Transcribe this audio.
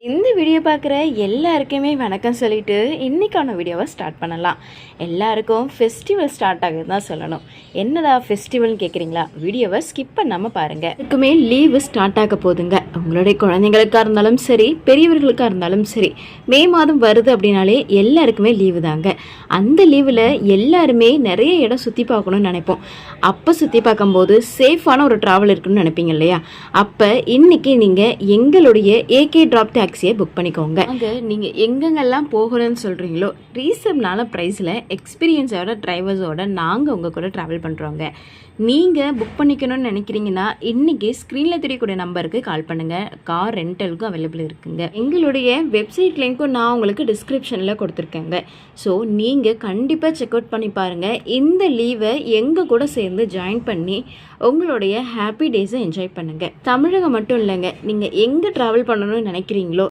இந்த வீடியோ பார்க்குற எல்லாருக்குமே வணக்கம் சொல்லிட்டு இன்றைக்கான வீடியோவை ஸ்டார்ட் பண்ணலாம். எல்லாருக்கும் ஃபெஸ்டிவல் ஸ்டார்ட் ஆகுது தான் சொல்லணும். என்னடா ஃபெஸ்டிவல்னு கேட்குறீங்களா? வீடியோவை ஸ்கிப் பண்ணாமல் பாருங்கள். இதுக்குமே லீவு ஸ்டார்ட் ஆக போதுங்க. உங்களுடைய குழந்தைங்களுக்காக இருந்தாலும் சரி, பெரியவர்களுக்காக இருந்தாலும் சரி, மே மாதம் வருது அப்படின்னாலே எல்லாருக்குமே லீவு தாங்க. அந்த லீவில் எல்லாருமே நிறைய இடம் சுற்றி பார்க்கணும்னு நினைப்போம். அப்போ சுற்றி பார்க்கும்போது சேஃபான ஒரு ட்ராவல் இருக்குன்னு நினைப்பீங்க இல்லையா? அப்போ இன்றைக்கி நீங்கள் எங்களுடைய ஏகே டிராப் டாக்ஸியை புக் பண்ணிக்கோங்க. அங்கே நீங்கள் எங்கெங்கெல்லாம் போகணும்னு சொல்கிறீங்களோ ரீசனபிளான ப்ரைஸில் எக்ஸ்பீரியன்ஸோட டிரைவர்ஸோட நாங்கள் உங்கள் கூட ட்ராவல் பண்ணுறோங்க. நீங்கள் புக் பண்ணிக்கணும்னு நினைக்கிறீங்கன்னா இன்றைக்கி ஸ்க்ரீனில் தெரியக்கூடிய நம்பருக்கு கால் பண்ணுங்கள். கார் ரெண்டலுக்கும் அவைலபிள் இருக்குங்க. எங்களுடைய வெப்சைட் லிங்க்கும் நான் உங்களுக்கு டிஸ்கிரிப்ஷனில் கொடுத்துருக்கேங்க. ஸோ நீங்கள் கண்டிப்பாக செக் அவுட் பண்ணி பாருங்கள். இந்த லீவை எங்கள் கூட சேர்ந்து ஜாயின் பண்ணி உங்களுடைய ஹாப்பி டேஸை என்ஜாய் பண்ணுங்கள். தமிழகம் மட்டும் இல்லைங்க, நீங்கள் எங்கே ட்ராவல் பண்ணணும்னு நினைக்கிறீங்களோ